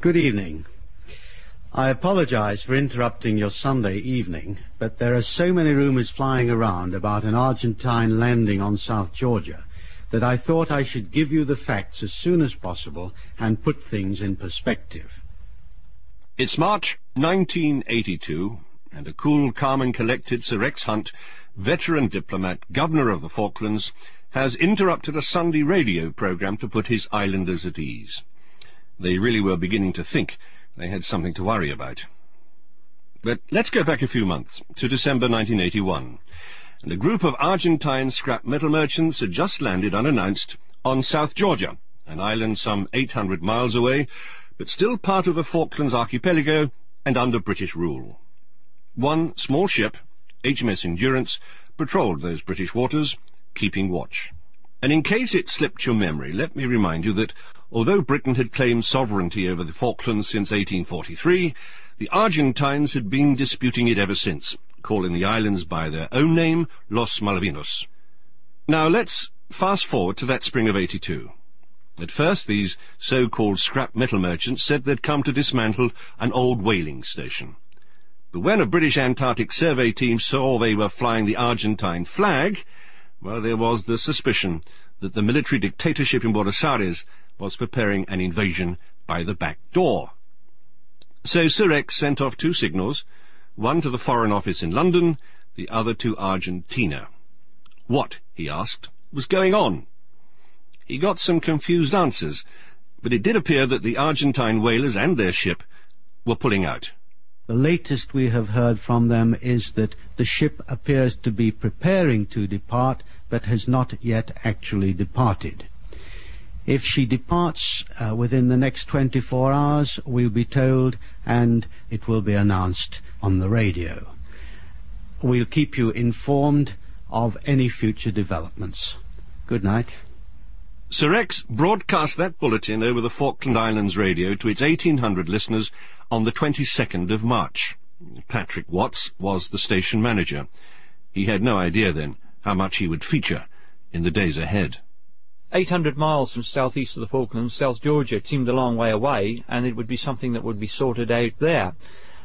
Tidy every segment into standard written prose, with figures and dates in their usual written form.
Good evening. I apologize for interrupting your Sunday evening, but there are so many rumors flying around about an Argentine landing on South Georgia that I thought I should give you the facts as soon as possible and put things in perspective. It's March 1982, and a cool, calm and collected Sir Rex Hunt, veteran diplomat, governor of the Falklands, has interrupted a Sunday radio programme to put his islanders at ease. They really were beginning to think they had something to worry about. But let's go back a few months, to December 1981, and a group of Argentine scrap metal merchants had just landed unannounced on South Georgia, an island some 800 miles away, but still part of the Falklands archipelago and under British rule. One small ship, HMS Endurance, patrolled those British waters, keeping watch. And in case it slipped your memory, let me remind you that although Britain had claimed sovereignty over the Falklands since 1843, the Argentines had been disputing it ever since, calling the islands by their own name, Los Malvinos. Now let's fast forward to that spring of '82. At first, these so-called scrap metal merchants said they'd come to dismantle an old whaling station. But when a British Antarctic survey team saw they were flying the Argentine flag, well, there was the suspicion that the military dictatorship in Buenos Aires was preparing an invasion by the back door. So Sir Rex sent off two signals, one to the Foreign Office in London, the other to Argentina. What, he asked, was going on? He got some confused answers, but it did appear that the Argentine whalers and their ship were pulling out. The latest we have heard from them is that the ship appears to be preparing to depart, but has not yet actually departed. If she departs within the next 24 hours, we'll be told, and it will be announced on the radio. We'll keep you informed of any future developments. Good night. Sir Rex broadcast that bulletin over the Falkland Islands radio to its 1,800 listeners on the 22nd of March. Patrick Watts was the station manager. He had no idea then how much he would feature in the days ahead. 800 miles from southeast of the Falklands, South Georgia, it seemed a long way away, and it would be something that would be sorted out there.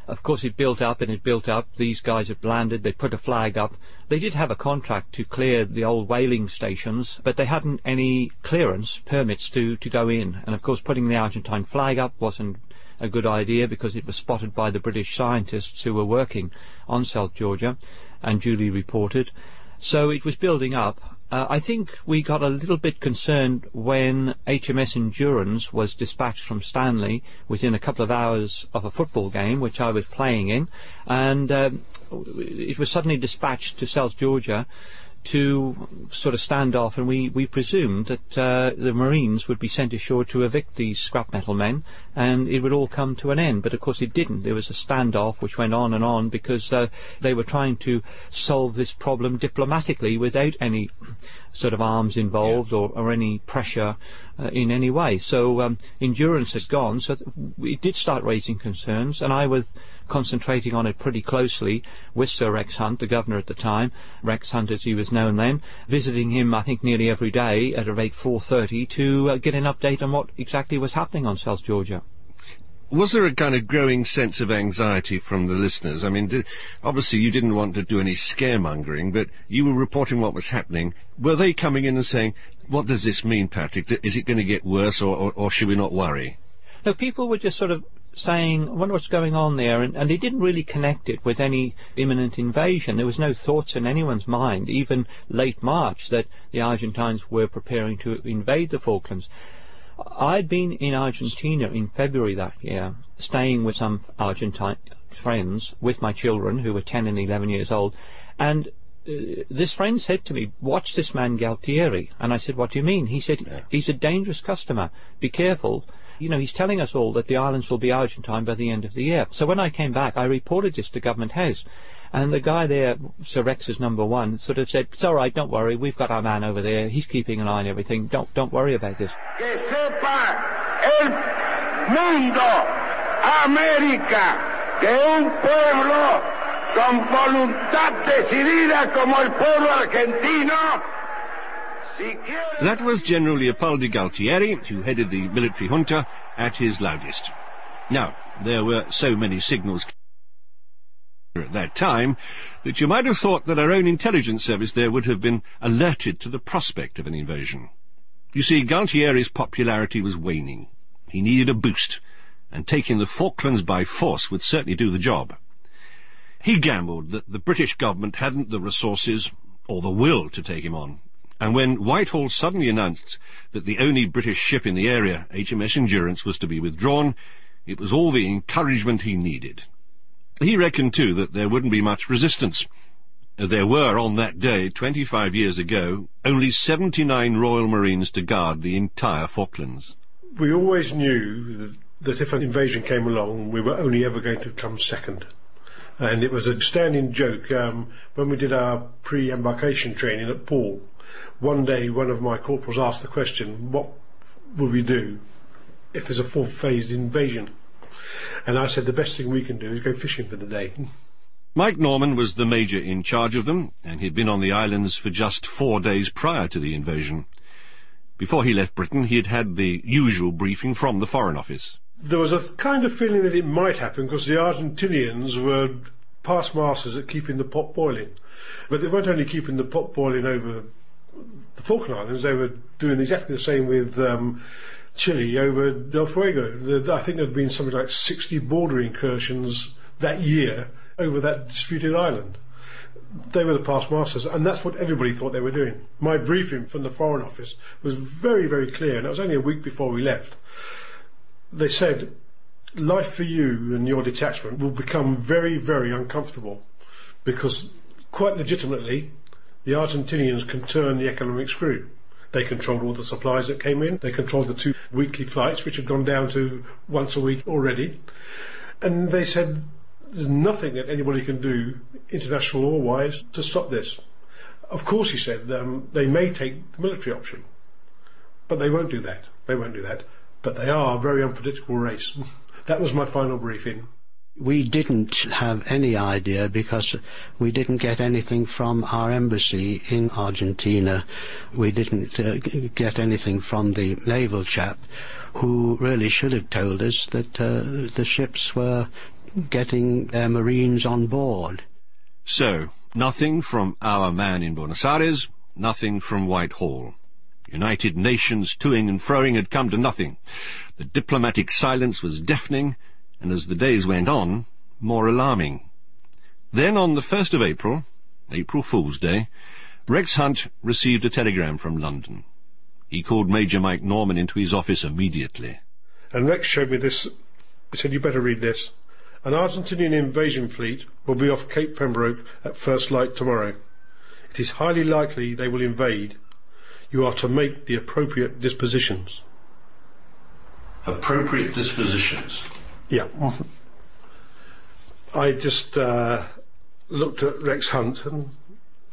Of course, it built up and it built up. These guys had landed, they put a flag up. They did have a contract to clear the old whaling stations, but they hadn't any clearance, permits to go in. And of course, putting the Argentine flag up wasn't a good idea because it was spotted by the British scientists who were working on South Georgia and duly reported. So it was building up. I think we got a little bit concerned when HMS Endurance was dispatched from Stanley within a couple of hours of a football game, which I was playing in, and it was suddenly dispatched to South Georgia to sort of stand off, and we presumed that the Marines would be sent ashore to evict these scrap metal men, and it would all come to an end. But of course it didn't. There was a standoff which went on and on because they were trying to solve this problem diplomatically without any sort of arms involved or any pressure in any way. So Endurance had gone, so it did start raising concerns, and I was concentrating on it pretty closely with Sir Rex Hunt, the governor at the time, Rex Hunt as he was known then, visiting him I think nearly every day at about 4:30 to get an update on what exactly was happening on South Georgia. Was there a kind of growing sense of anxiety from the listeners? I mean, obviously you didn't want to do any scaremongering, but you were reporting what was happening. Were they coming in and saying, what does this mean, Patrick? Is it going to get worse, or should we not worry? No, people were just sort of saying, I wonder what's going on there, and they didn't really connect it with any imminent invasion. There was no thoughts in anyone's mind, even late March, that the Argentines were preparing to invade the Falklands. I'd been in Argentina in February that year, staying with some Argentine friends, with my children, who were 10 and 11 years old, and this friend said to me, watch this man Galtieri. And I said, what do you mean? He said, he's a dangerous customer, be careful. You know, he's telling us all that the islands will be Argentine by the end of the year. So when I came back, I reported this to Government House. And the guy there, Sir Rex's #1, sort of said, it's all right, don't worry, we've got our man over there, he's keeping an eye on everything, don't worry about this. Que sepa el mundo, América, que un pueblo con voluntad decidida como el pueblo argentino. That was General Leopoldo Galtieri, who headed the military junta, at his loudest. Now, there were so many signals at that time that you might have thought that our own intelligence service there would have been alerted to the prospect of an invasion. You see, Galtieri's popularity was waning. He needed a boost, and taking the Falklands by force would certainly do the job. He gambled that the British government hadn't the resources or the will to take him on, and when Whitehall suddenly announced that the only British ship in the area, HMS Endurance, was to be withdrawn, it was all the encouragement he needed. He reckoned, too, that there wouldn't be much resistance. There were, on that day, 25 years ago, only 79 Royal Marines to guard the entire Falklands. We always knew that if an invasion came along, we were only ever going to come second. And it was a standing joke when we did our pre-embarkation training at Paul. One day, one of my corporals asked the question, what will we do if there's a full-phased invasion? And I said the best thing we can do is go fishing for the day. Mike Norman was the major in charge of them, and he'd been on the islands for just 4 days prior to the invasion. Before he left Britain, he had had the usual briefing from the Foreign Office. There was a kind of feeling that it might happen because the Argentinians were past masters at keeping the pot boiling. But they weren't only keeping the pot boiling over the Falkland Islands, they were doing exactly the same with Chile over Del Fuego. I think there had been something like 60 border incursions that year over that disputed island. They were the past masters, and that's what everybody thought they were doing. My briefing from the Foreign Office was very, very clear, and it was only a week before we left. They said, life for you and your detachment will become very, very uncomfortable because, quite legitimately, the Argentinians can turn the economic screw. They controlled all the supplies that came in. They controlled the 2 weekly flights, which had gone down to once a week already. And they said there's nothing that anybody can do, international law-wise, to stop this. Of course, he said, they may take the military option, but they won't do that. They won't do that. But they are a very unpredictable race. That was my final briefing. We didn't have any idea because we didn't get anything from our embassy in Argentina. We didn't get anything from the naval chap who really should have told us that the ships were getting their Marines on board. So, nothing from our man in Buenos Aires, nothing from Whitehall. United Nations toing and froing had come to nothing. The diplomatic silence was deafening, and as the days went on, more alarming. Then on the 1st of April, April Fool's Day, Rex Hunt received a telegram from London. He called Major Mike Norman into his office immediately. And Rex showed me this. He said, you better read this. An Argentinian invasion fleet will be off Cape Pembroke at first light tomorrow. It is highly likely they will invade. You are to make the appropriate dispositions. Appropriate dispositions? Yeah. I just looked at Rex Hunt and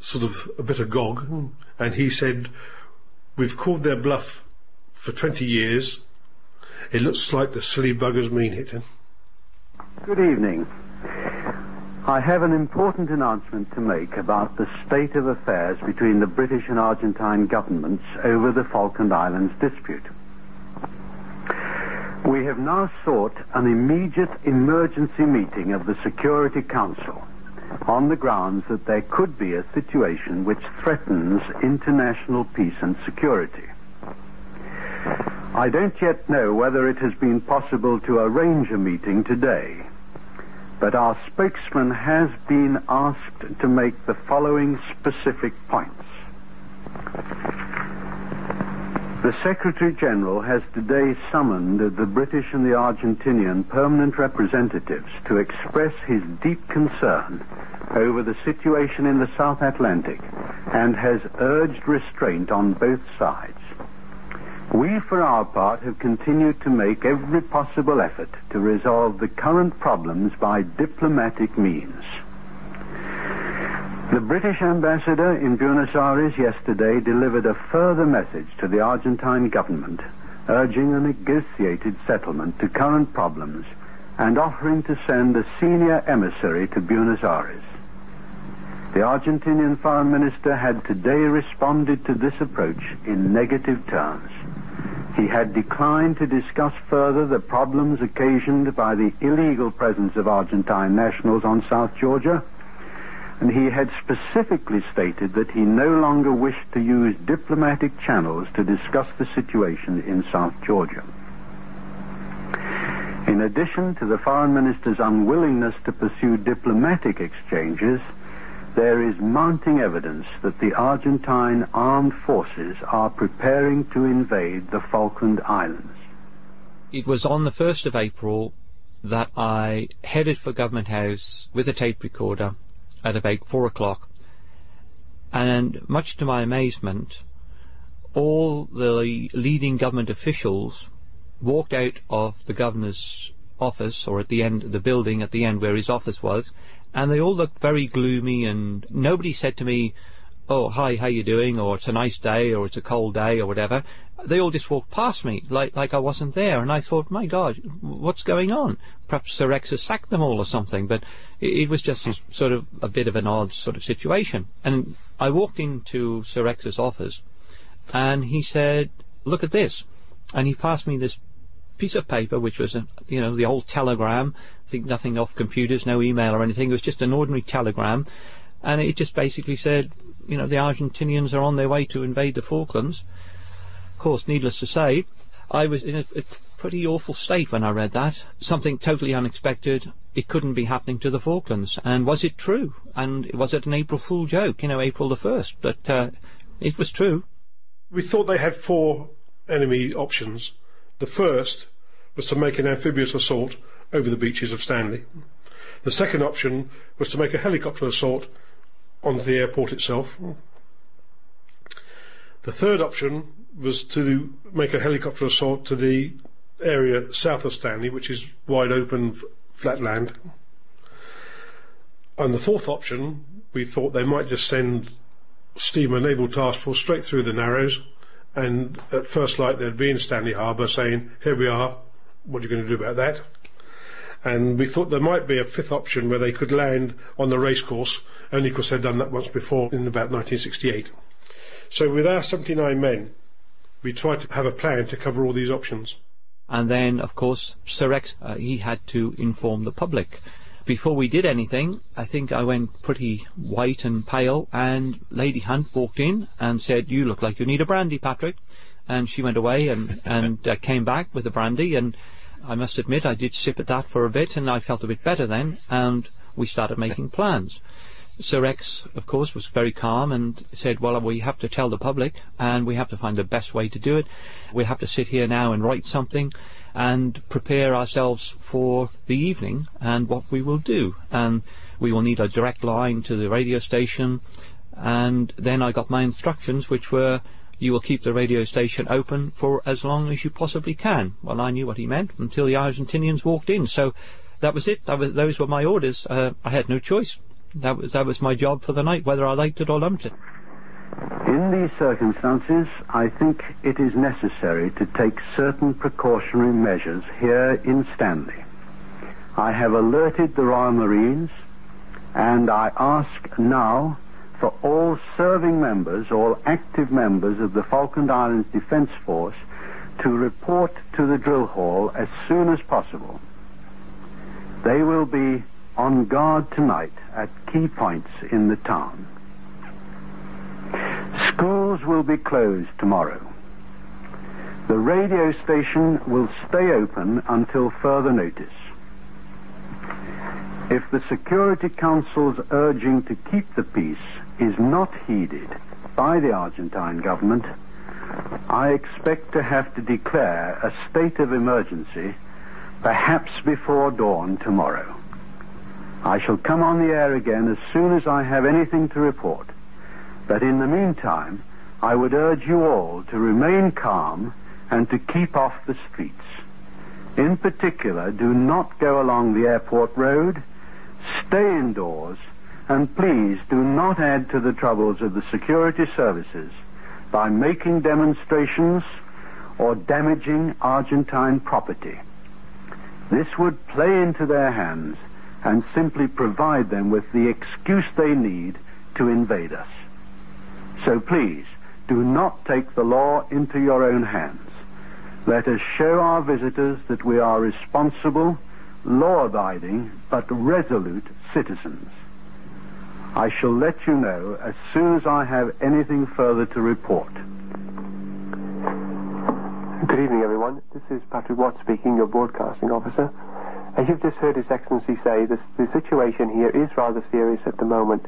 sort of a bit agog, and he said, we've called their bluff for 20 years. It looks like the silly buggers mean it. Good evening. I have an important announcement to make about the state of affairs between the British and Argentine governments over the Falkland Islands dispute. We have now sought an immediate emergency meeting of the Security Council on the grounds that there could be a situation which threatens international peace and security. I don't yet know whether it has been possible to arrange a meeting today, but our spokesman has been asked to make the following specific points. The Secretary-General has today summoned the British and the Argentinian permanent representatives to express his deep concern over the situation in the South Atlantic and has urged restraint on both sides. We, for our part, have continued to make every possible effort to resolve the current problems by diplomatic means. The British ambassador in Buenos Aires yesterday delivered a further message to the Argentine government, urging a negotiated settlement to current problems and offering to send a senior emissary to Buenos Aires. The Argentinian foreign minister had today responded to this approach in negative terms. He had declined to discuss further the problems occasioned by the illegal presence of Argentine nationals on South Georgia, and he had specifically stated that he no longer wished to use diplomatic channels to discuss the situation in South Georgia. In addition to the Foreign Minister's unwillingness to pursue diplomatic exchanges, there is mounting evidence that the Argentine armed forces are preparing to invade the Falkland Islands. It was on the 1st of April that I headed for Government House with a tape recorder at about 4 o'clock, and much to my amazement, all the leading government officials walked out of the governor's office, or at the end of the building, at the end where his office was, and they all looked very gloomy, and nobody said to me, "Oh, hi, how you doing?" or "It's a nice day," or "It's a cold day," or whatever. They all just walked past me like I wasn't there, and I thought, my God, what's going on? Perhaps Sir Rex has sacked them all or something, but it was just sort of a bit of an odd sort of situation. And I walked into Sir Rex's office, and he said, "Look at this," and he passed me this piece of paper, which was the old telegram. I think nothing off computers, no email or anything. It was just an ordinary telegram, and it just basically said, the Argentinians are on their way to invade the Falklands. Of course, needless to say, I was in a pretty awful state when I read that. Something totally unexpected. It couldn't be happening to the Falklands. And was it true? And was it an April Fool joke? April the 1st. But it was true. We thought they had 4 enemy options. The first was to make an amphibious assault over the beaches of Stanley. The second option was to make a helicopter assault onto the airport itself. The third option was to make a helicopter assault to the area south of Stanley, which is wide open flat land. And the fourth option, we thought they might just send steamer naval task force straight through the Narrows, and at first light they'd be in Stanley Harbour saying, "Here we are, what are you going to do about that?" And we thought there might be a fifth option where they could land on the racecourse, only because they'd done that once before in about 1968. So with our 79 men, we tried to have a plan to cover all these options. And then, of course, Sir Rex, he had to inform the public. Before we did anything, I think I went pretty white and pale, and Lady Hunt walked in and said, "You look like you need a brandy, Patrick." And she went away and came back with a brandy, and I must admit I did sip at that for a bit, and I felt a bit better then, and we started making plans. Sir Rex, of course, was very calm and said, "Well, we have to tell the public, and we have to find the best way to do it. We have to sit here now and write something and prepare ourselves for the evening and what we will do. And we will need a direct line to the radio station." And then I got my instructions, which were, "You will keep the radio station open for as long as you possibly can." Well, I knew what he meant until the Argentinians walked in. So that was it. Those were my orders. I had no choice. That was my job for the night, whether I liked it or lumped it. In these circumstances, I think it is necessary to take certain precautionary measures here in Stanley. I have alerted the Royal Marines, and I ask now for all serving members, all active members of the Falkland Islands Defence Force to report to the drill hall as soon as possible. They will be on guard tonight at key points in the town. Schools will be closed tomorrow. The radio station will stay open until further notice. If the Security Council's urging to keep the peace is not heeded by the Argentine government, I expect to have to declare a state of emergency, perhaps before dawn tomorrow. I shall come on the air again as soon as I have anything to report. But in the meantime, I would urge you all to remain calm and to keep off the streets. In particular, do not go along the airport road, stay indoors, and please do not add to the troubles of the security services by making demonstrations or damaging Argentine property. This would play into their hands and simply provide them with the excuse they need to invade us. So please, do not take the law into your own hands. Let us show our visitors that we are responsible, law-abiding, but resolute citizens. I shall let you know as soon as I have anything further to report. Good evening, everyone. This is Patrick Watt speaking, your broadcasting officer. As you've just heard His Excellency say, the situation here is rather serious at the moment,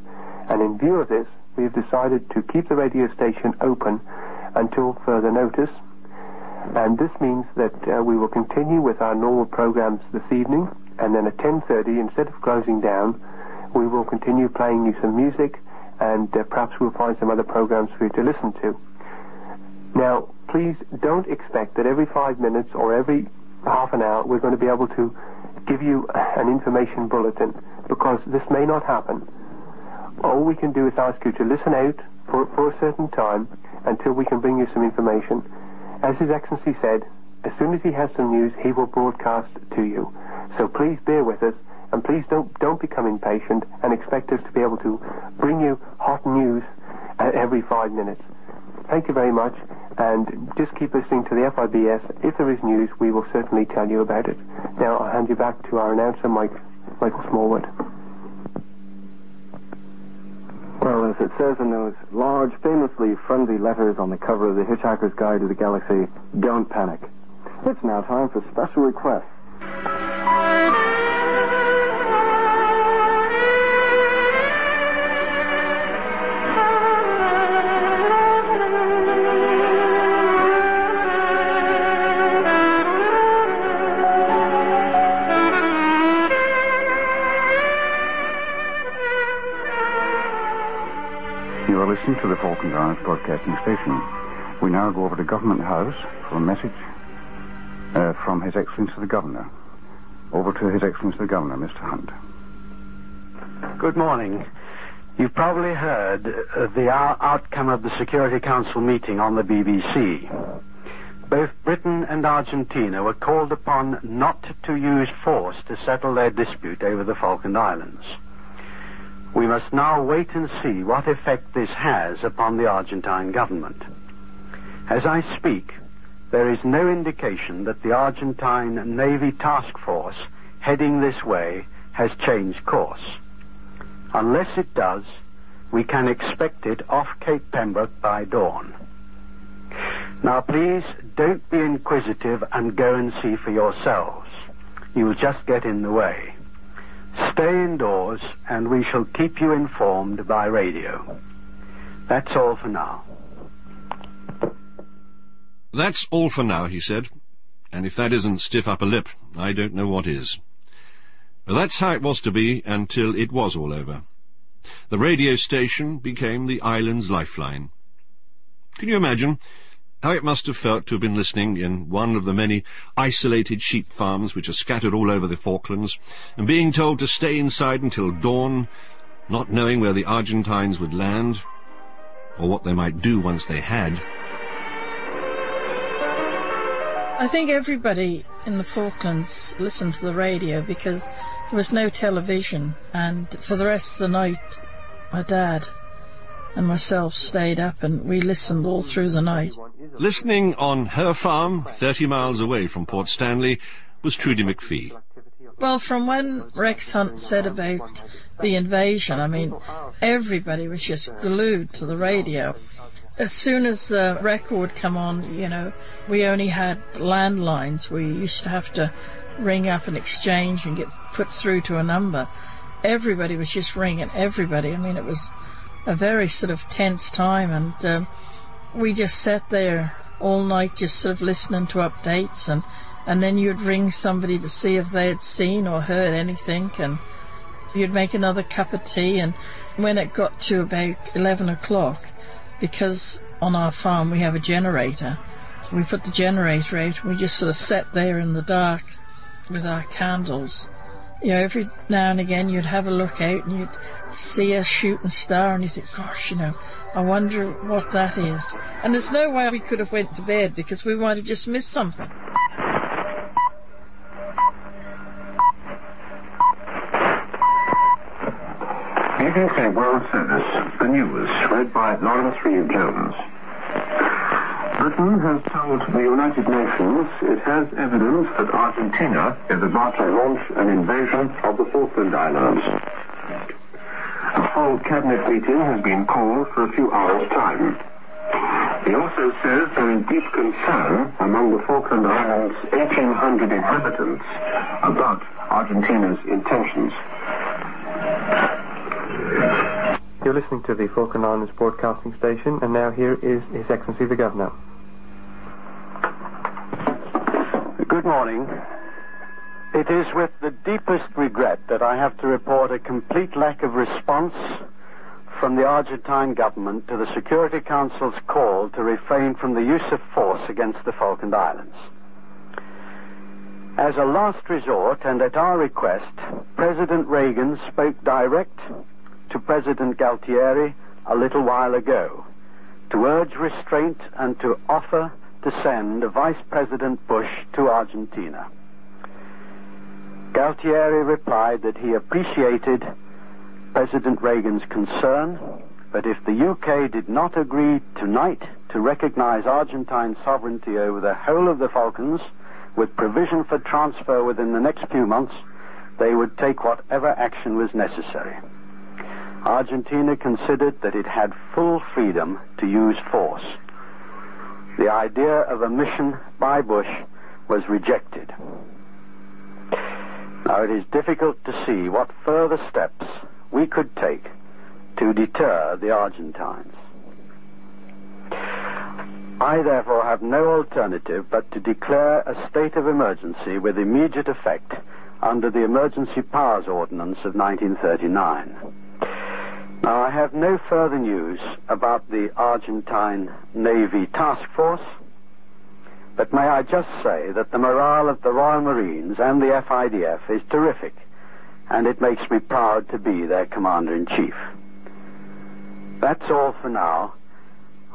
and in view of this, we have decided to keep the radio station open until further notice, and this means that we will continue with our normal programs this evening, and then at 10:30, instead of closing down, we will continue playing you some music, and perhaps we'll find some other programs for you to listen to. Now, please don't expect that every 5 minutes or every half an hour we're going to be able to give you an information bulletin, because this may not happen. All we can do is ask you to listen out for a certain time until we can bring you some information. As His Excellency said, as soon as he has some news, he will broadcast to you. So please bear with us, and please don't become impatient and expect us to be able to bring you hot news every 5 minutes. Thank you very much, and just keep listening to the FIBS. If there is news, we will certainly tell you about it. Now I'll hand you back to our announcer, Michael Smallwood. Well, as it says in those large, famously friendly letters on the cover of the Hitchhiker's Guide to the Galaxy, don't panic. It's now time for special requests. You are listening to the Falkland Islands Broadcasting Station. We now go over to Government House for a message from His Excellency the Governor. Over to His Excellency the Governor, Mr. Hunt. Good morning. You've probably heard the outcome of the Security Council meeting on the BBC. Both Britain and Argentina were called upon not to use force to settle their dispute over the Falkland Islands. We must now wait and see what effect this has upon the Argentine government. As I speak, there is no indication that the Argentine Navy task force heading this way has changed course. Unless it does, we can expect it off Cape Pembroke by dawn. Now please don't be inquisitive and go and see for yourselves. You'll just get in the way. Stay indoors, and we shall keep you informed by radio. That's all for now. That's all for now, he said. And if that isn't stiff upper lip, I don't know what is. But that's how it was to be until it was all over. The radio station became the island's lifeline. Can you imagine how it must have felt to have been listening in one of the many isolated sheep farms which are scattered all over the Falklands, and being told to stay inside until dawn, not knowing where the Argentines would land, or what they might do once they had? I think everybody in the Falklands listened to the radio because there was no television, and for the rest of the night my dad and myself stayed up and we listened all through the night. Listening on her farm, 30 miles away from Port Stanley, was Trudy McPhee. Well, from when Rex Hunt said about the invasion, I mean, everybody was just glued to the radio. As soon as the record come on, you know, we only had landlines. We used to have to ring up and exchange and get put through to a number. Everybody was just ringing, everybody. I mean, it was a very sort of tense time, and we just sat there all night just sort of listening to updates, and then you'd ring somebody to see if they had seen or heard anything, and you'd make another cup of tea. And when it got to about 11 o'clock, because on our farm we have a generator, we put the generator out and we just sort of sat there in the dark with our candles. You know, every now and again you'd have a look out and you'd see a shooting star and you think, gosh, you know, I wonder what that is. And there's no way we could have went to bed because we might have just missed something. BBC World Service, the news, read by Lawrence Reeve Jones. Britain has told the United Nations it has evidence that Argentina is about to launch an invasion of the Falkland Islands. A full cabinet meeting has been called for a few hours' time. He also says there is deep concern among the Falkland Islands' 1,800 inhabitants about Argentina's intentions. You're listening to the Falkland Islands broadcasting station, and now here is His Excellency the Governor. Good morning. It is with the deepest regret that I have to report a complete lack of response from the Argentine government to the Security Council's call to refrain from the use of force against the Falkland Islands. As a last resort, and at our request, President Reagan spoke direct to President Galtieri a little while ago to urge restraint and to offer to send Vice President Bush to Argentina. Galtieri replied that he appreciated President Reagan's concern, but if the UK did not agree tonight to recognize Argentine sovereignty over the whole of the Falklands, with provision for transfer within the next few months, they would take whatever action was necessary. Argentina considered that it had full freedom to use force. The idea of a mission by Bush was rejected. Now, it is difficult to see what further steps we could take to deter the Argentines. I therefore have no alternative but to declare a state of emergency with immediate effect under the Emergency Powers Ordinance of 1939. Now, I have no further news about the Argentine Navy Task Force, but may I just say that the morale of the Royal Marines and the FIDF is terrific, and it makes me proud to be their Commander-in-Chief. That's all for now.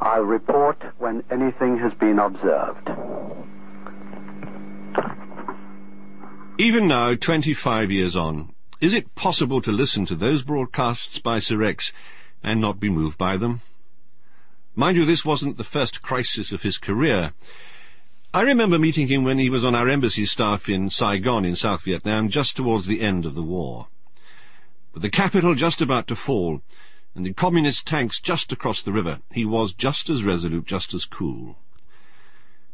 I'll report when anything has been observed. Even now, 25 years on, is it possible to listen to those broadcasts by Sir Rex and not be moved by them? Mind you, this wasn't the first crisis of his career. I remember meeting him when he was on our embassy staff in Saigon in South Vietnam just towards the end of the war. With the capital just about to fall and the communist tanks just across the river, he was just as resolute, just as cool.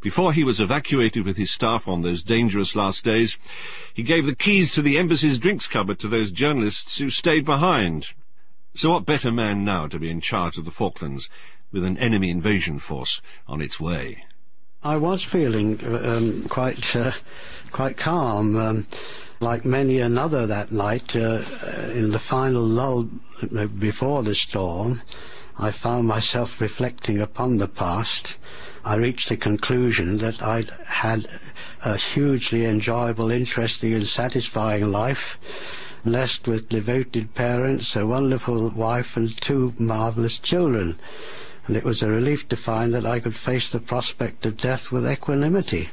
Before he was evacuated with his staff on those dangerous last days, he gave the keys to the embassy's drinks cupboard to those journalists who stayed behind. So what better man now to be in charge of the Falklands with an enemy invasion force on its way? I was feeling quite calm, like many another that night. In the final lull before the storm, I found myself reflecting upon the past. I reached the conclusion that I'd had a hugely enjoyable, interesting and satisfying life, blessed with devoted parents, a wonderful wife and 2 marvellous children. And it was a relief to find that I could face the prospect of death with equanimity.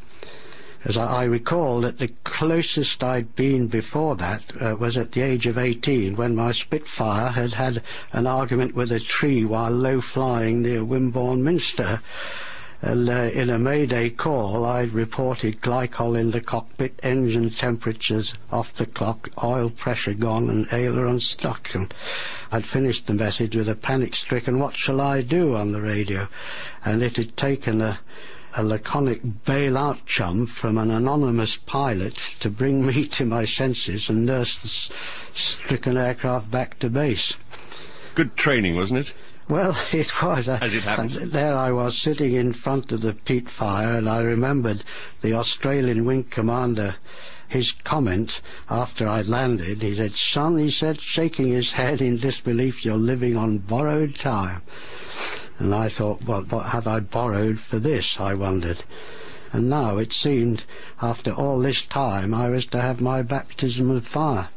As I recall that the closest I'd been before that was at the age of 18, when my Spitfire had had an argument with a tree while low-flying near Wimborne Minster. And in a Mayday call, I'd reported glycol in the cockpit, engine temperatures off the clock, oil pressure gone, and aileron stuck. And I'd finished the message with a panic-stricken, "What shall I do?" on the radio. And it had taken a laconic bail-out chum from an anonymous pilot to bring me to my senses and nurse the stricken aircraft back to base. Good training, wasn't it? Well, it was. As it happened. There I was sitting in front of the peat fire, and I remembered the Australian wing commander, his comment after I'd landed. He said, "Son," he said, shaking his head in disbelief, "you're living on borrowed time." And I thought, what have I borrowed for this, I wondered. And now it seemed, after all this time, I was to have my baptism of fire.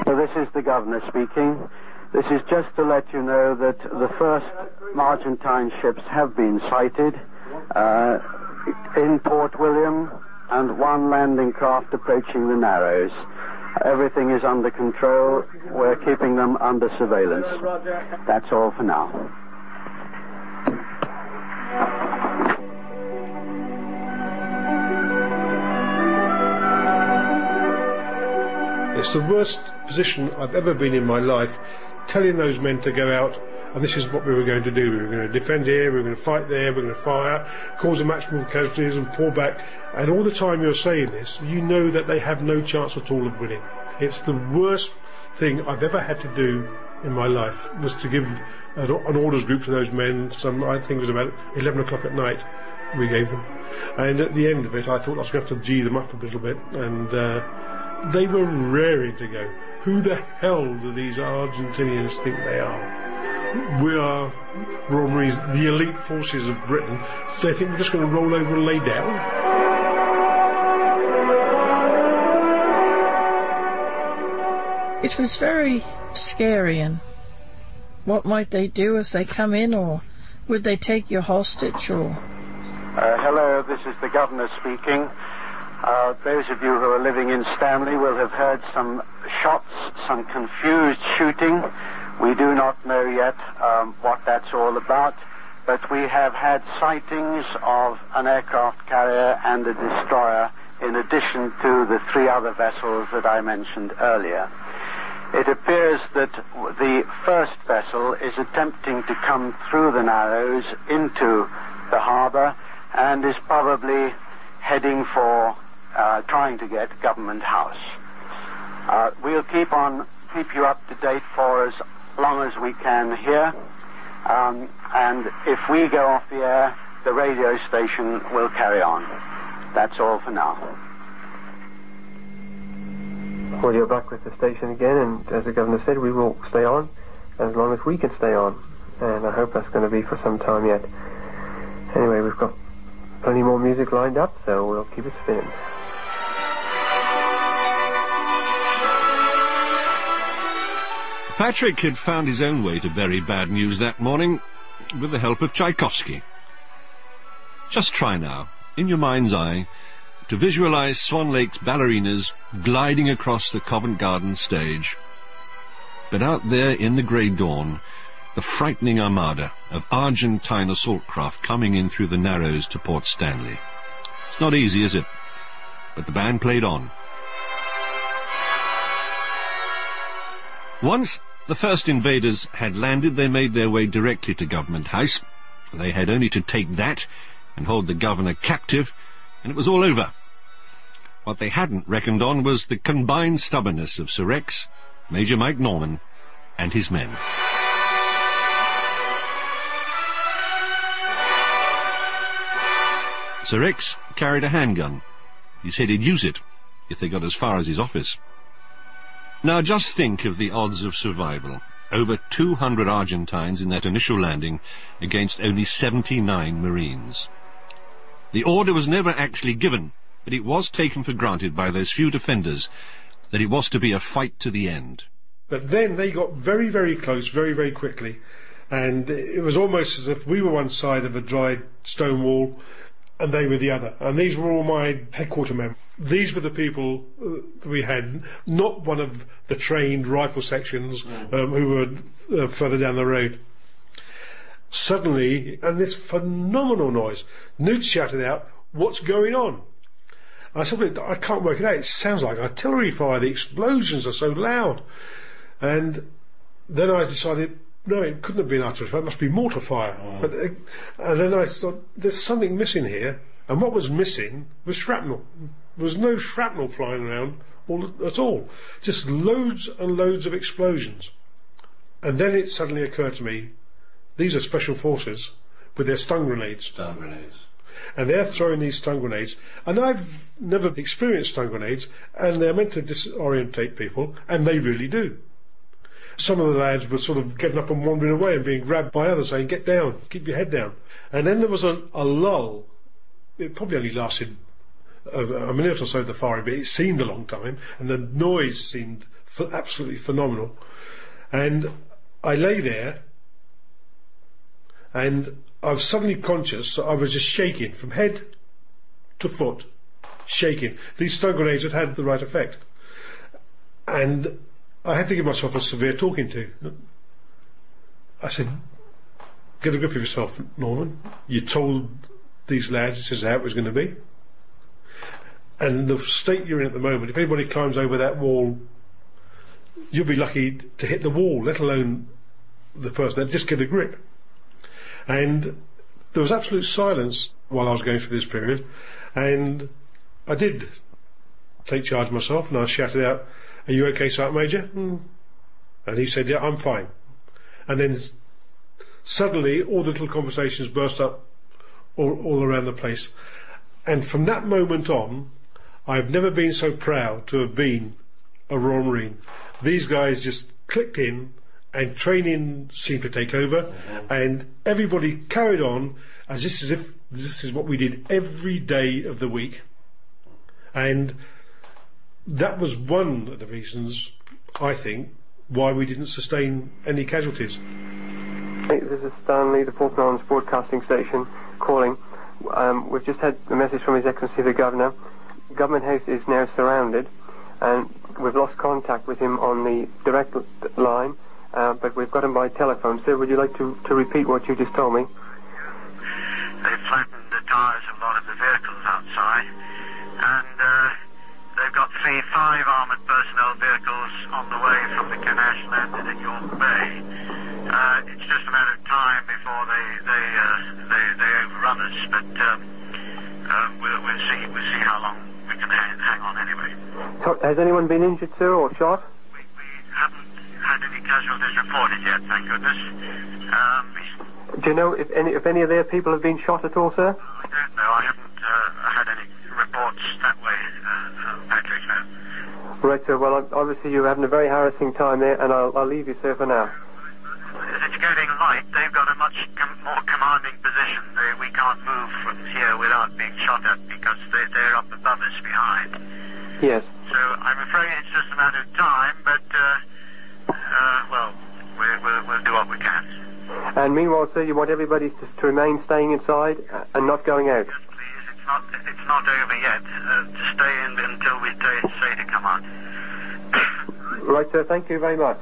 This is the Governor speaking. This is just to let you know that the first Argentine ships have been sighted in Port William, and 1 landing craft approaching the Narrows. Everything is under control. We're keeping them under surveillance. That's all for now. It's the worst position I've ever been in my life, telling those men to go out, and this is what we were going to do. We were going to defend here, we were going to fight there, we were going to fire, cause a maximum casualties and pull back. And all the time you're saying this, you know that they have no chance at all of winning. It's the worst thing I've ever had to do in my life, was to give an orders group to those men. I think it was about 11 o'clock at night we gave them. And at the end of it, I thought I was going to have to G them up a little bit, and they were raring to go. Who the hell do these Argentinians think they are? We are Royal Marines, the elite forces of Britain. They think we're just going to roll over and lay down? It was very scary. And what might they do if they come in, or would they take you hostage, or? Hello, this is the Governor speaking. Those of you who are living in Stanley will have heard some shots, some confused shooting. We do not know yet what that's all about, but we have had sightings of an aircraft carrier and a destroyer in addition to the 3 other vessels that I mentioned earlier. It appears that the first vessel is attempting to come through the Narrows into the harbour and is probably heading for trying to get Government House. We'll keep you up to date for as long as we can here, and if we go off the air, the radio station will carry on. That's all for now. Well, you're back with the station again, and as the Governor said, we will stay on as long as we can stay on, and I hope that's going to be for some time yet. Anyway, we've got plenty more music lined up, so we'll keep it spinning. Patrick had found his own way to bury bad news that morning with the help of Tchaikovsky. Just try now, in your mind's eye, to visualize Swan Lake's ballerinas gliding across the Covent Garden stage. But out there in the grey dawn, the frightening armada of Argentine assault craft coming in through the Narrows to Port Stanley. It's not easy, is it? But the band played on. Once the first invaders had landed, they made their way directly to Government House. They had only to take that and hold the governor captive, and it was all over. What they hadn't reckoned on was the combined stubbornness of Sir Rex, Major Mike Norman, and his men. Sir Rex carried a handgun. He said he'd use it if they got as far as his office. Now just think of the odds of survival. Over 200 Argentines in that initial landing against only 79 Marines. The order was never actually given, but it was taken for granted by those few defenders that it was to be a fight to the end. But then they got very, very close, very, very quickly, and it was almost as if we were one side of a dry stone wall and they were the other. And these were all my headquarter men. These were the people that we had, not one of the trained rifle sections who were further down the road. Suddenly, and this phenomenal noise, Newt shouted out, "What's going on?" I said, "I can't work it out. It sounds like artillery fire. The explosions are so loud." And then I decided, no, it couldn't have been artillery fire. It must be mortar fire. And then I thought, there's something missing here. And what was missing was shrapnel. There was no shrapnel flying around at all. Just loads and loads of explosions. And then it suddenly occurred to me, these are special forces with their stun grenades. Stun grenades. And they're throwing these stun grenades. And I've never experienced stun grenades, and they're meant to disorientate people, and they really do. Some of the lads were sort of getting up and wandering away and being grabbed by others saying, "Get down, keep your head down." And then there was a lull. It probably only lasted a minute or so at the firing, but it seemed a long time, and the noise seemed absolutely phenomenal. And I lay there, and I was suddenly conscious that I was just shaking from head to foot, shaking. These stun grenades had the right effect. And I had to give myself a severe talking to. I said, get a grip of yourself, Norman. You told these lads this is how it was going to be. And the state you're in at the moment, if anybody climbs over that wall, you'll be lucky to hit the wall, let alone the person. Just get a grip. And there was absolute silence while I was going through this period, and I did take charge of myself, and I shouted out, "Are you okay, Sergeant Major?" And he said, "Yeah, I'm fine." And then suddenly all the little conversations burst up all around the place. And from that moment on, I've never been so proud to have been a Royal Marine. These guys just clicked in, and training seemed to take over, and everybody carried on as if this is what we did every day of the week. And that was one of the reasons, I think, why we didn't sustain any casualties. Hey, this is Stanley, the Falkland Islands Broadcasting Station, calling. We've just had a message from His Excellency the Governor. Government House is now surrounded, and we've lost contact with him on the direct line, but we've got him by telephone. Sir, would you like to repeat what you just told me? They've flattened the tyres of a lot of the vehicles outside, and they've got 5 armoured personnel vehicles on the way from the Canache landed at York Bay. It's just a matter of time before they overrun us, but we'll see how long we can hang on anyway. So, has anyone been injured, sir, or shot? We haven't had any casualties reported yet, thank goodness. Do you know if any of their people have been shot at all, sir? I don't know. I haven't had any reports that way, Patrick, no. Right, sir. Well, obviously you're having a very harassing time there, and I'll leave you, sir, for now. As it's getting light, they've got a much more commanding position. We can't move from here without being shot at because they're up above us behind. Yes. So I'm afraid it's just a matter of time, but, well, we'll do what we can. And meanwhile, sir, you want everybody to remain staying inside and not going out? Yes, please. It's not over yet. To stay in until we say to come out. Right, sir. Thank you very much.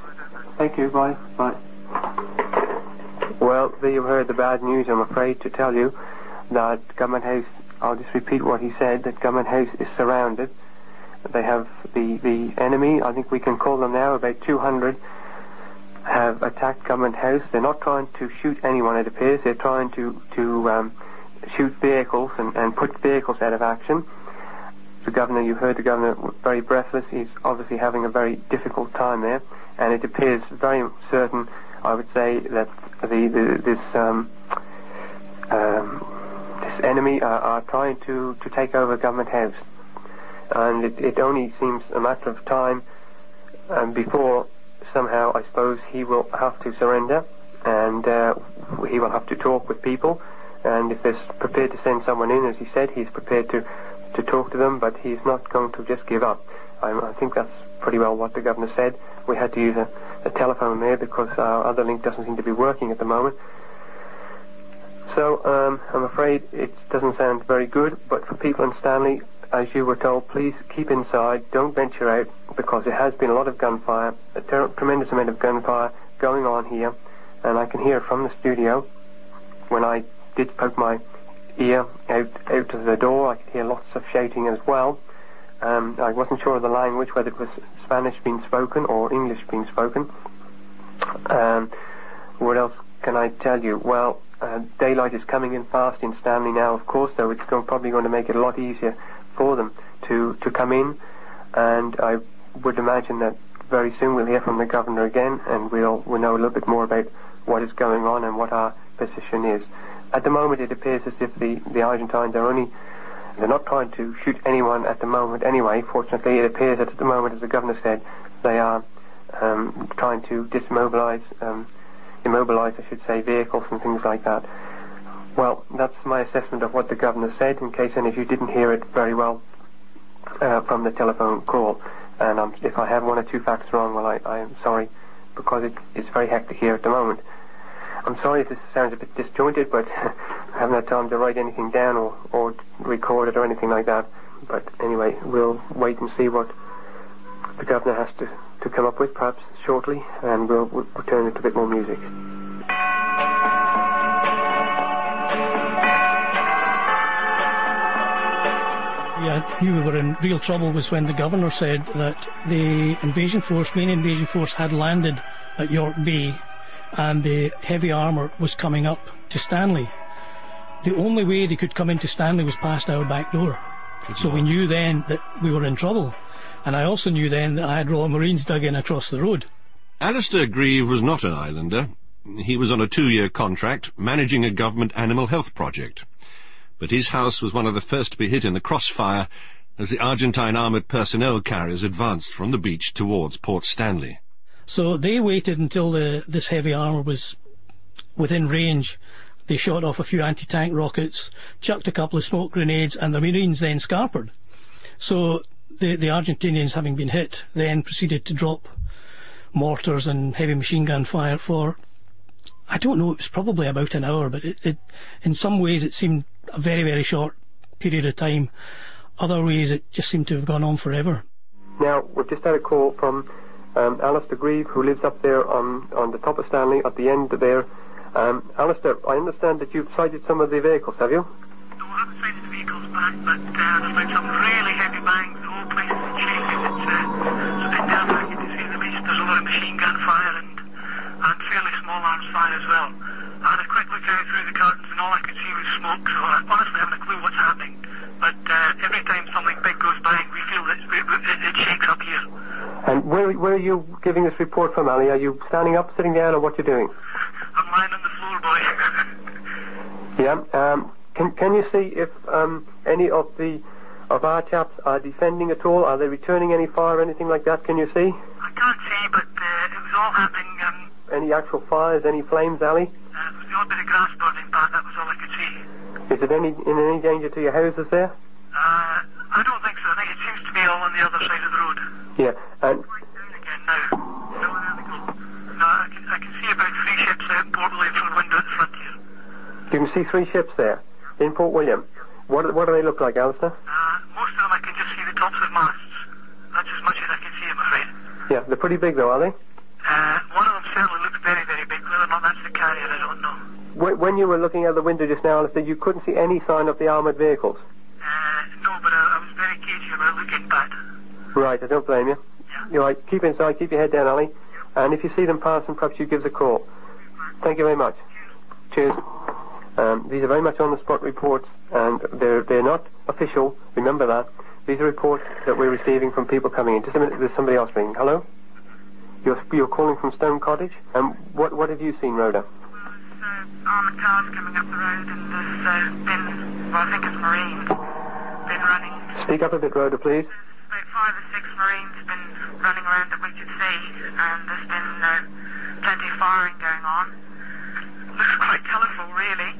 Thank you. Bye. Bye. Well, there you heard the bad news, I'm afraid, to tell you that Government House, I'll just repeat what he said, that Government House is surrounded. They have the enemy, I think we can call them now, about 200, have attacked Government House. They're not trying to shoot anyone, it appears. They're trying to shoot vehicles and put vehicles out of action. The Governor, you heard the Governor, very breathless. He's obviously having a very difficult time there, and it appears very certain, I would say, that this enemy are trying to take over Government House, and it only seems a matter of time before somehow, I suppose, he will have to surrender, and he will have to talk with people, and if they're prepared to send someone in, as he said, he's prepared to talk to them, but he's not going to just give up. I think that's pretty well what the Governor said. We had to use a telephone there because our other link doesn't seem to be working at the moment. So I'm afraid it doesn't sound very good, but for people in Stanley, as you were told, please keep inside, don't venture out, because there has been a lot of gunfire, a tremendous amount of gunfire going on here, and I can hear from the studio. When I did poke my ear out of the door, I could hear lots of shouting as well. I wasn't sure of the language, whether it was Spanish being spoken or English being spoken. What else can I tell you? Well, daylight is coming in fast in Stanley now, of course, so it's probably going to make it a lot easier for them to come in, and I would imagine that very soon we'll hear from the Governor again, and we'll know a little bit more about what is going on and what our position is. At the moment, it appears as if the Argentines they're not trying to shoot anyone at the moment anyway. Fortunately, it appears that at the moment, as the Governor said, they are trying to immobilize, I should say, vehicles and things like that. Well, that's my assessment of what the Governor said, in case any of you didn't hear it very well from the telephone call. And if I have one or two facts wrong, well, I am sorry, because it's very hectic here at the moment. I'm sorry if this sounds a bit disjointed, but I haven't had time to write anything down or record it or anything like that. But anyway, we'll wait and see what the Governor has to come up with, perhaps shortly, and we'll return it to a bit more music. I knew we were in real trouble was when the Governor said that the main invasion force had landed at York Bay and the heavy armour was coming up to Stanley. The only way they could come into Stanley was past our back door. So we knew then that we were in trouble. And I also knew then that I had Royal Marines dug in across the road. Alistair Grieve was not an islander. He was on a 2-year contract, managing a government animal health project. But his house was one of the first to be hit in the crossfire as the Argentine armoured personnel carriers advanced from the beach towards Port Stanley. So they waited until this heavy armour was within range. They shot off a few anti-tank rockets, chucked a couple of smoke grenades, and the Marines then scarpered. So the Argentinians, having been hit, then proceeded to drop mortars and heavy machine gun fire for, I don't know, it was probably about an hour, but it in some ways it seemed a very, very short period of time. Other ways it just seemed to have gone on forever. Now, we've just had a call from Alistair Grieve, who lives up there on the top of Stanley, at the end there. Alistair, I understand that you've sighted some of the vehicles, have you? No, I haven't sighted the vehicles back, but there's been some really heavy bangs. The whole place is shaking. It's a bit nerve-wracking to see the beach. There's a lot of machine gun fire and fairly small arms fire as well. I had a quick look out through the curtains and all I could see was smoke, so I honestly haven't a clue what's happening. But every time something big goes by, we feel that it shakes up here. And where are you giving this report from, Ali? Are you standing up, sitting down, or what you doing? I'm lying on the floor, boy. Yeah. Can you see if any of our chaps are defending at all? Are they returning any fire or anything like that? Can you see? I can't see, but it was all happening. Any actual fires, any flames, Ali? It was the odd bit of grass burning, but that was all I could see. Is it in any danger to your houses there? I don't think so. I think it seems to be all on the other side of the road. Yeah, and... Right down again now. No, there they go. No, I can see about 3 ships out in Port William from the window at the front here. You can see 3 ships there, in Port William. What do they look like, Alistair? Most of them I can just see the tops of masts. That's as much as I can see, I'm afraid. Yeah, they're pretty big though, are they? One of them certainly looks very, very big. Whether or not that's the carrier, I don't know. When you were looking out the window just now, Alistair, you couldn't see any sign of the armoured vehicles? No, but I was very cagey about looking back. Right, I don't blame you. Yeah. You're right, keep inside, keep your head down, Ali. Yeah. And if you see them passing, perhaps you give us a call. Thank you very much. Cheers. These are very much on-the-spot reports, and they're not official, remember that. These are reports that we're receiving from people coming in. Just a minute, there's somebody else ringing. Hello? You're calling from Stone Cottage? What have you seen, Rhoda? There's armoured cars coming up the road, and there's been, well, I think it's Marines, been running. Speak up a bit, Rhoda, please. About 5 or 6 Marines been running around that we could see, and there's been plenty of firing going on. Looks quite colourful, really,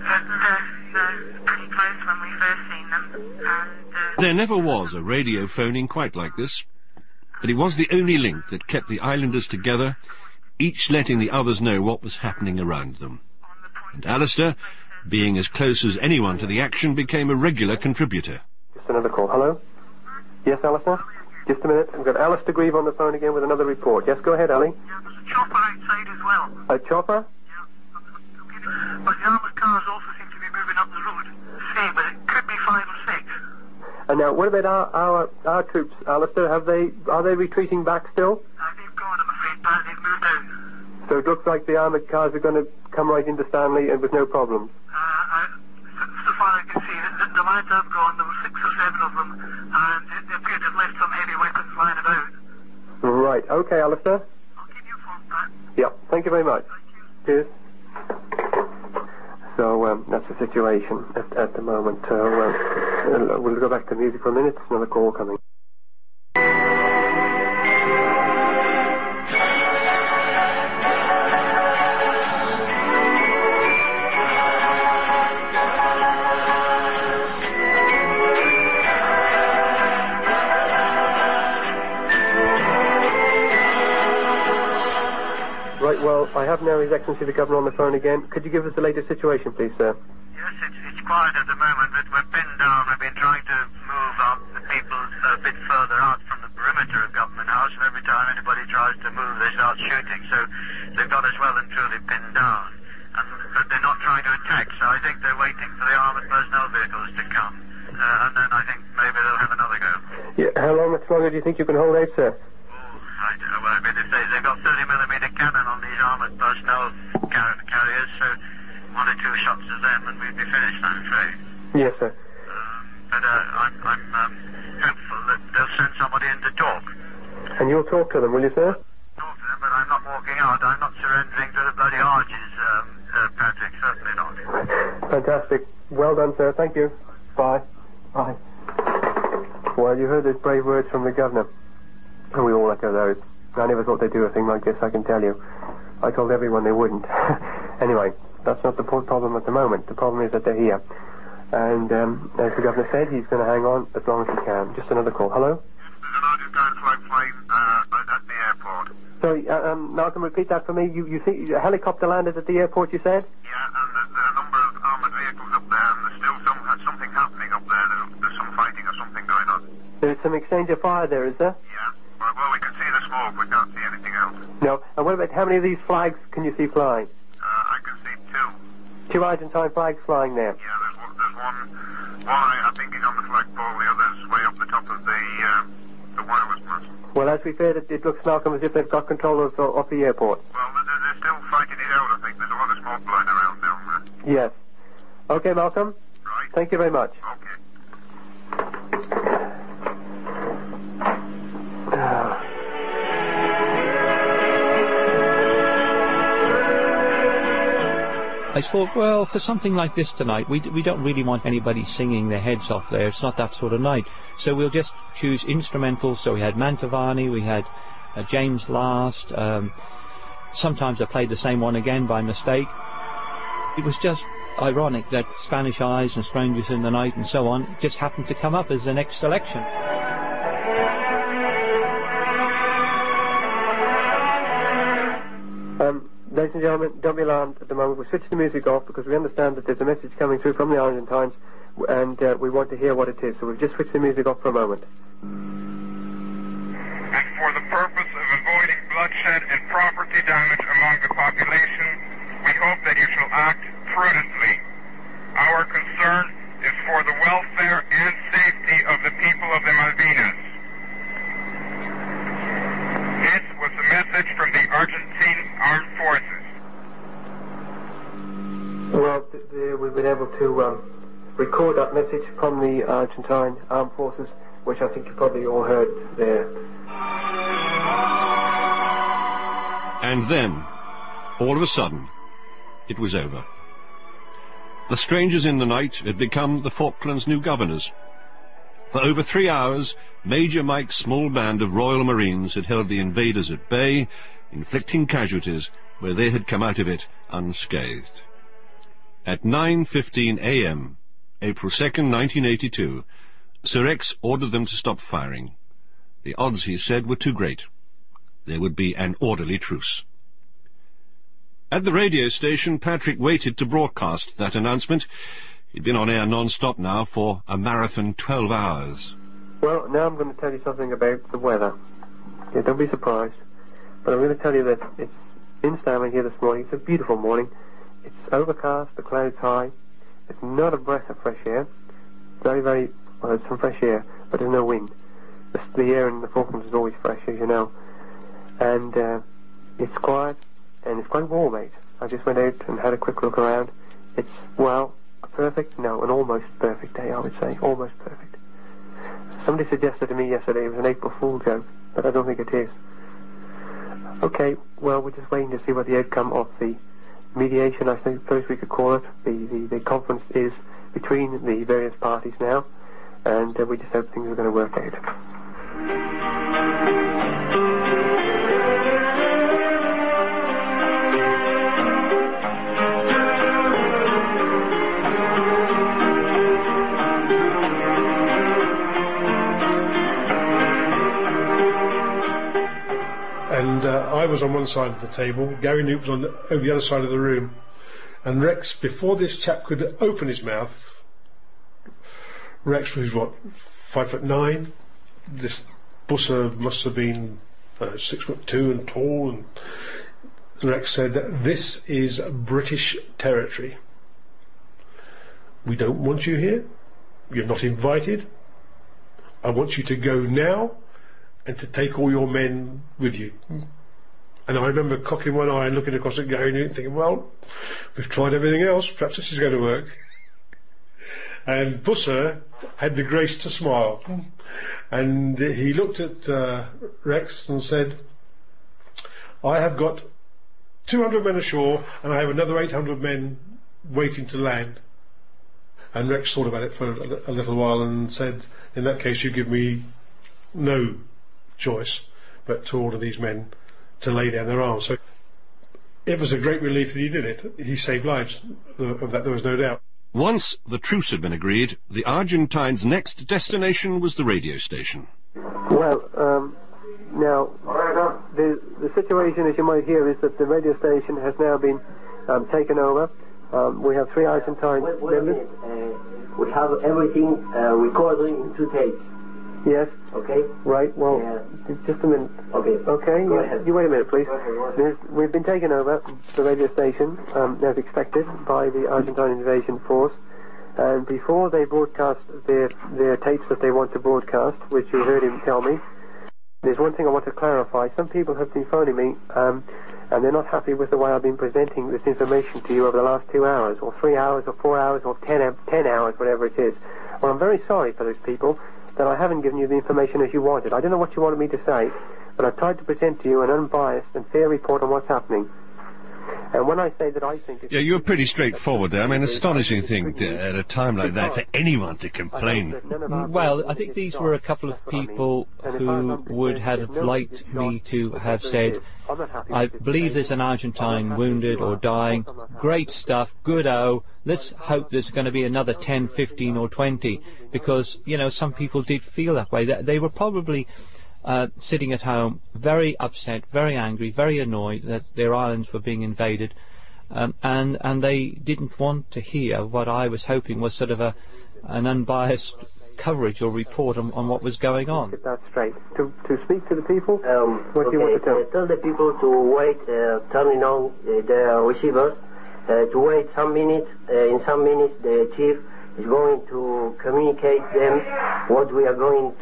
but they're pretty close when we first seen them. And there never was a radio phoning quite like this, but it was the only link that kept the islanders together, each letting the others know what was happening around them. And Alistair, being as close as anyone to the action, became a regular contributor. Just another call. Hello? Yes, Alistair? Just a minute. We've got Alistair Grieve on the phone again with another report. Yes, go ahead, Ali. Yeah, there's a chopper outside as well. A chopper? Yeah. But the armoured cars also seem to be moving up the road. See, but it could be 5 or 6. And now, what about our troops, Alistair? Are they retreating back still? They've gone, I'm afraid, but they've moved out. So it looks like the armoured cars are going to come right into Stanley and with no problems. So far I can see that the lads have gone. There were 6 or 7 of them, and they appear to have left some heavy weapons lying about. Right. Okay, Alistair. I'll keep you informed, Pat. Yeah. Thank you very much. Thank you. Cheers. So that's the situation at the moment. We'll go back to music for a minute. Another call coming. Right, well, I have now His Excellency the Governor on the phone again. Could you give us the latest situation, please, sir? Yes, it's quiet at the moment, but we're pinned down. We've been trying to move up the people a bit further out from the perimeter of government. hours to come, and then I think maybe they'll have another go. Yeah, how long much longer do you think you can hold out, sir? I don't know. I mean, if they've got 30mm cannon on these armoured personnel carriers, so 1 or 2 shots to them and we'd be finished, I'm afraid. Yes, sir. But I'm hopeful that they'll send somebody in to talk. And you'll talk to them, will you, sir? Talk to them, but I'm not walking out. I'm not surrendering to the bloody arches, Patrick. Certainly not. Fantastic. Well done, sir. Thank you. Bye. Bye. Well, you heard those brave words from the governor. And we all echo those. I never thought they'd do a thing like this, I can tell you. I told everyone they wouldn't. Anyway, that's not the problem at the moment. The problem is that they're here. And as the governor said, he's going to hang on as long as he can. Just another call. Hello? There's an Argentine flag flying at the airport. Sorry, Malcolm, repeat that for me. You see a helicopter landed at the airport, you said? Yeah, and there are a number of armoured vehicles up there, and there's still something happening up there. There's some fighting or something going on. There's some exchange of fire there, is there? Yeah. Well, we can see the smoke. We can't see anything else. No. And what about how many of these flags can you see flying? I can see 2. 2 Argentine flags flying there? Yeah, there's one I think is on the flagpole, the other's way up the top of the wireless mast. Well, as we feared, it looks, Malcolm, as if they've got control of the airport. Well, they're still fighting it out, I think. There's a lot of smoke blowing around down there. Yes. Okay, Malcolm. Right. Thank you very much. Okay. I thought, well, for something like this tonight, we don't really want anybody singing their heads off there. It's not that sort of night. So we'll just choose instrumentals. So we had Mantovani, we had James Last. Sometimes I played the same one again by mistake. It was just ironic that Spanish Eyes and Strangers in the Night and so on just happened to come up as the next selection. Ladies and gentlemen, don't be alarmed at the moment. We'll switch the music off because we understand that there's a message coming through from the Argentines and we want to hear what it is. So we've just switched the music off for a moment. And for the purpose of avoiding bloodshed and property damage among the population, we hope that you shall act prudently. Our concern is for the welfare and safety of the people of the Malvinas. This was a message from the Argentine Armed Forces. Well, we've been able to record that message from the Argentine Armed Forces, which I think you probably all heard there. And then, all of a sudden, it was over. The strangers in the night had become the Falklands' new governors. For over 3 hours, Major Mike's small band of Royal Marines had held the invaders at bay, inflicting casualties where they had come out of it unscathed. At 9:15 a.m., April 2nd, 1982, Sir Rex ordered them to stop firing. The odds, he said, were too great. There would be an orderly truce. At the radio station, Patrick waited to broadcast that announcement. He'd been on air non-stop now for a marathon 12 hours. Well, now I'm going to tell you something about the weather. Yeah, don't be surprised. But I'm going to tell you that it's in Stanley here this morning. It's a beautiful morning. It's overcast, the clouds high. It's not a breath of fresh air. Very, very, well, there's some fresh air, but there's no wind. The air in the Falklands is always fresh, as you know. And it's quiet, and it's quite warm, mate. I just went out and had a quick look around. It's, well, an almost perfect day, I would say. Almost perfect. Somebody suggested to me yesterday it was an April Fool joke, but I don't think it is. Okay, well, we're just waiting to see what the outcome of the mediation, I suppose we could call it. The conference is between the various parties now, and we just hope things are going to work out. And I was on one side of the table, Gary Newt was over the other side of the room, and Rex, before this chap could open his mouth, Rex was, 5'9", this busser must have been 6'2" and tall, and Rex said that this is British territory. We don't want you here, you're not invited. I want you to go now and to take all your men with you. And I remember cocking one eye and looking across at Gary and thinking, well, we've tried everything else, perhaps this is going to work. And Busser had the grace to smile. And he looked at Rex and said, I have got 200 men ashore and I have another 800 men waiting to land. And Rex thought about it for a little while and said, in that case you give me no choice but to order these men to lay down their arms. So it was a great relief that he did it. He saved lives, of that there was no doubt. Once the truce had been agreed, the Argentines' next destination was the radio station. Well, now, the situation, as you might hear, is that the radio station has now been taken over. We have 3 Argentine members. We have everything recorded in 2 tapes. Yes. Okay. Right. Well, just a minute. Okay. Okay. Go ahead. You wait a minute, please. We've been taken over the radio station, as expected, by the Argentine invasion force. And before they broadcast their tapes that they want to broadcast, which you heard him tell me, there's one thing I want to clarify. Some people have been phoning me, and they're not happy with the way I've been presenting this information to you over the last 2 hours, or 3 hours, or 4 hours, or 10 hours, whatever it is. Well, I'm very sorry for those people that I haven't given you the information as you wanted. I don't know what you wanted me to say, but I've tried to present to you an unbiased and fair report on what's happening. And when I say that I think... Yeah, you were pretty straightforward there. I mean, astonishing thing at a time like that for anyone to complain. Well, I think these were a couple of people who would have liked me to have said, I believe there's an Argentine wounded or dying. Great stuff, good-o. Let's hope there's going to be another 10, 15 or 20, because, you know, some people did feel that way. They were probably sitting at home very upset, very angry, very annoyed that their islands were being invaded, and they didn't want to hear what I was hoping was sort of an unbiased coverage or report on what was going on. Get that straight. To speak to the people, what do you want to tell? Tell the people to wait, turning on the receivers, to wait some minutes. In some minutes, the chief is going to communicate them what we want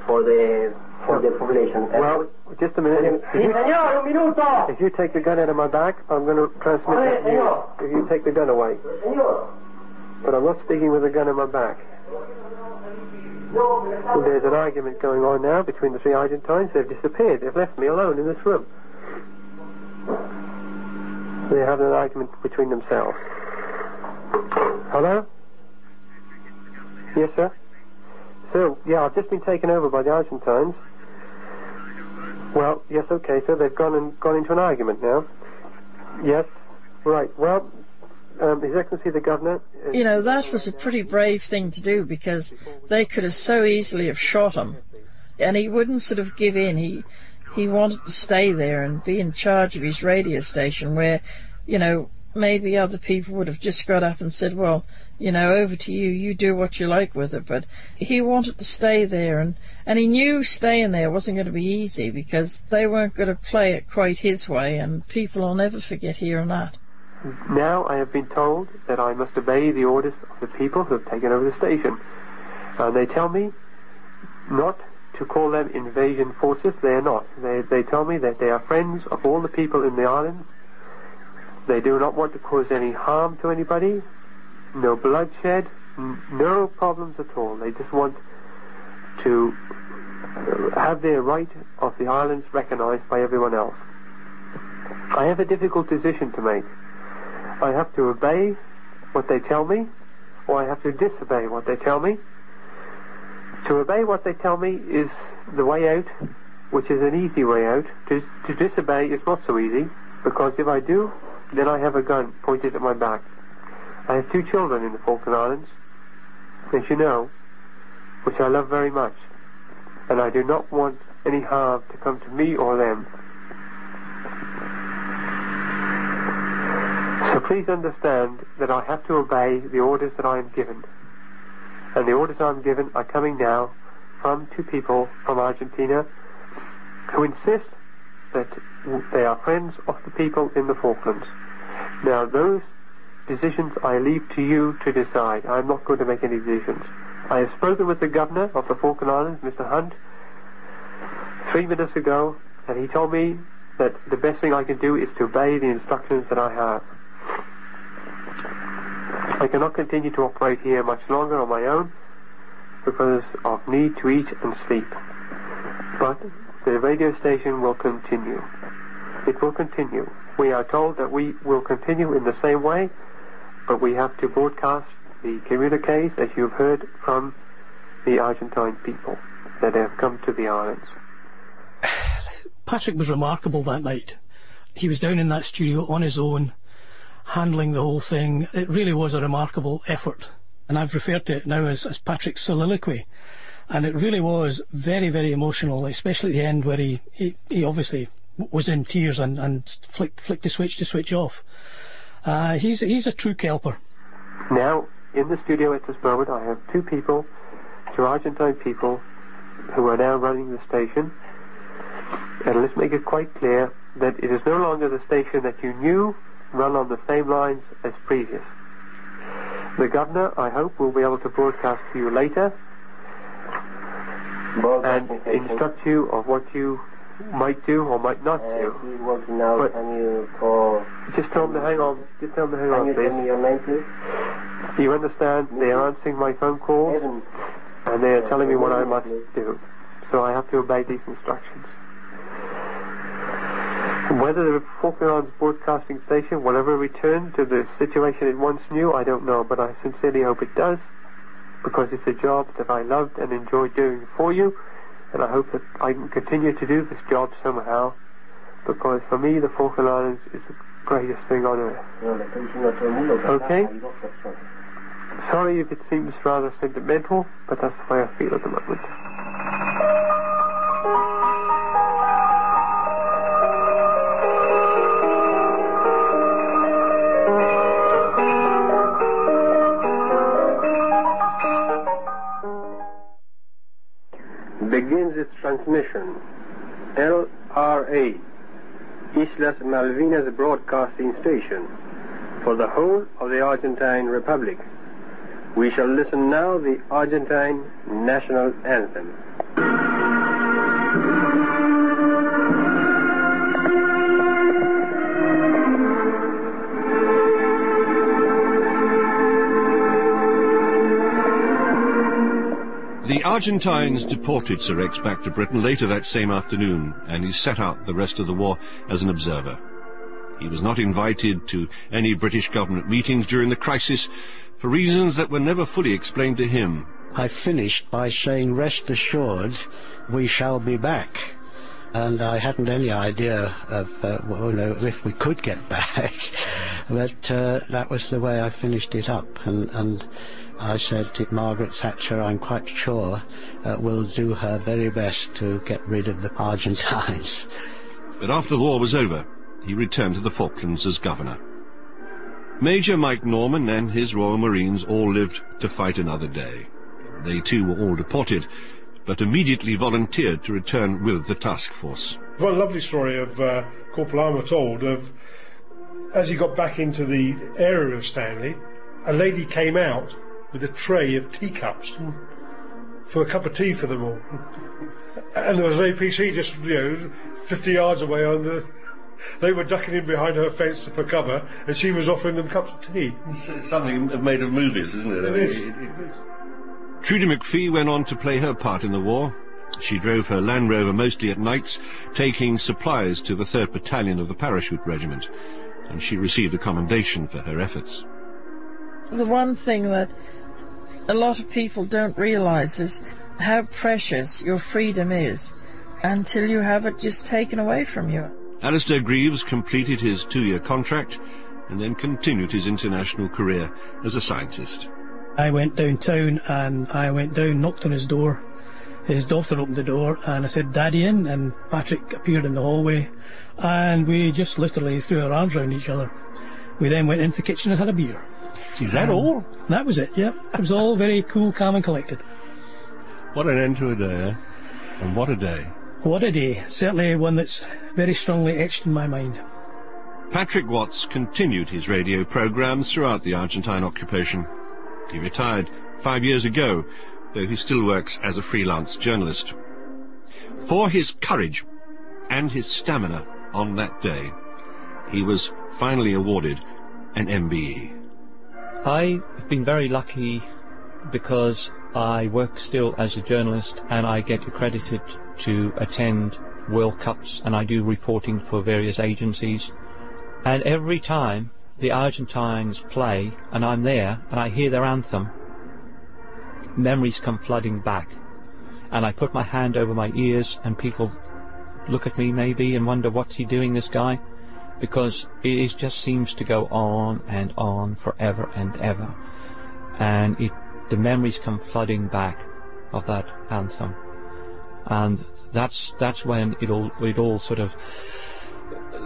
for the population. Well, just a minute. If you take the gun out of my back, I'm going to transmit it to you. If you take the gun away. But I'm not speaking with the gun in my back. There's an argument going on now between the 3 Argentines. They've disappeared. They've left me alone in this room. They have an argument between themselves. Hello? Yes, sir? So, yeah, I've just been taken over by the Argentines. Well, yes, okay, so they've gone into an argument now. Yes, right. Well, His Excellency the Governor... You know, that was a pretty brave thing to do, because they could have so easily have shot him. And he wouldn't sort of give in. He wanted to stay there and be in charge of his radio station, where, you know, maybe other people would have just got up and said, well, you know, over to you, you do what you like with it. But he wanted to stay there, and he knew staying there wasn't going to be easy, because they weren't going to play it quite his way, and people will never forget hearing that. Now I have been told that I must obey the orders of the people who have taken over the station. They tell me not to call them invasion forces. They are not. They tell me that they are friends of all the people in the islands. They do not want to cause any harm to anybody, no bloodshed, no problems at all. They just want to have their right of the islands recognized by everyone else. I have a difficult decision to make. I have to obey what they tell me, or I have to disobey what they tell me. To obey what they tell me is the way out, which is an easy way out. To disobey is not so easy, because if I do, then I have a gun pointed at my back. I have 2 children in the Falkland Islands, as you know, which I love very much, and I do not want any harm to come to me or them. So please understand that I have to obey the orders that I am given. And the orders I am given are coming now from 2 people from Argentina who insist that they are friends of the people in the Falklands. Now, those decisions I leave to you to decide. I'm not going to make any decisions. I have spoken with the Governor of the Falkland Islands, Mr. Hunt, 3 minutes ago, and he told me that the best thing I can do is to obey the instructions that I have. I cannot continue to operate here much longer on my own because of need to eat and sleep. But the radio station will continue. It will continue. We are told that we will continue in the same way, but we have to broadcast the communiques, as you've heard, from the Argentine people that have come to the islands. Patrick was remarkable that night. He was down in that studio on his own, handling the whole thing. It really was a remarkable effort, and I've referred to it now as Patrick's soliloquy, and it really was very, very emotional, especially at the end where he obviously was in tears and flicked the switch to switch off. He's a true kelper. Now, in the studio at this moment, I have two Argentine people, who are now running the station, and let's make it quite clear that it is no longer the station that you knew run on the same lines as previous. The Governor, I hope, will be able to broadcast to you later and instruct you of what you might do or might not do. But just tell them to hang on. Just tell them to hang on, please. Your name, please? You understand? They are answering my phone calls and they are telling me what I must do. So I have to obey these instructions. Whether the Falkland Islands broadcasting station will ever return to the situation it once knew, I don't know, but I sincerely hope it does, because it's a job that I loved and enjoyed doing for you, and I hope that I can continue to do this job somehow, because for me the Falkland Islands is the greatest thing on earth. Okay? Sorry if it seems rather sentimental, but that's the way I feel at the moment. Begins its transmission. LRA, Islas Malvinas Broadcasting Station, for the whole of the Argentine Republic. We shall listen now the Argentine National Anthem. The Argentines deported Sir Rex back to Britain later that same afternoon, and he sat out the rest of the war as an observer. He was not invited to any British government meetings during the crisis for reasons that were never fully explained to him. I finished by saying, rest assured, we shall be back. And I hadn't any idea of if we could get back, but that was the way I finished it up. And I said to Margaret Thatcher, I'm quite sure will do her very best to get rid of the Argentines. But after the war was over, he returned to the Falklands as governor. Major Mike Norman and his Royal Marines all lived to fight another day. They too were all deported, but immediately volunteered to return with the task force. One lovely story of Corporal Armour told of, as he got back into the area of Stanley, a lady came out with a tray of teacups for a cup of tea for them all. And there was an APC just, 50 yards away on the... They were ducking in behind her fence for cover, and she was offering them cups of tea. It's something made of movies, isn't it? It is. Trudy McPhee went on to play her part in the war. She drove her Land Rover mostly at nights, taking supplies to the 3rd Battalion of the Parachute Regiment, and she received a commendation for her efforts. The one thing that a lot of people don't realise is how precious your freedom is until you have it just taken away from you. Alistair Greaves completed his 2-year contract and then continued his international career as a scientist. I went downtown and knocked on his door. His daughter opened the door and I said, Daddy in, and Patrick appeared in the hallway and we just literally threw our arms around each other. We then went into the kitchen and had a beer. Is that all? That was it, yeah. It was all very cool, calm and collected. What an end to a day, eh? And what a day. What a day. Certainly one that's very strongly etched in my mind. Patrick Watts continued his radio programs throughout the Argentine occupation. He retired 5 years ago, though he still works as a freelance journalist. For his courage and his stamina on that day, he was finally awarded an MBE. I've been very lucky because I work still as a journalist and I get accredited to attend World Cups, and I do reporting for various agencies. And every time the Argentines play and I'm there and I hear their anthem, memories come flooding back. And I put my hand over my ears and people look at me maybe and wonder, what's he doing, this guy? Because it just seems to go on and on forever and ever. And the memories come flooding back of that anthem. And that's when it all sort of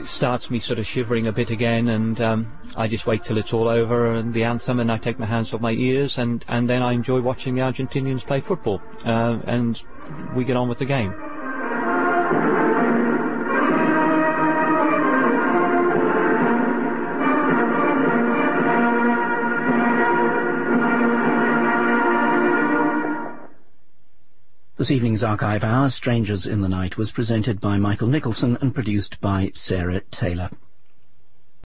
starts me sort of shivering a bit again, and I just wait till it's all over and the anthem, and I take my hands off my ears, and then I enjoy watching the Argentinians play football, and we get on with the game. This evening's Archive Hour, Strangers in the Night, was presented by Michael Nicholson and produced by Sarah Taylor.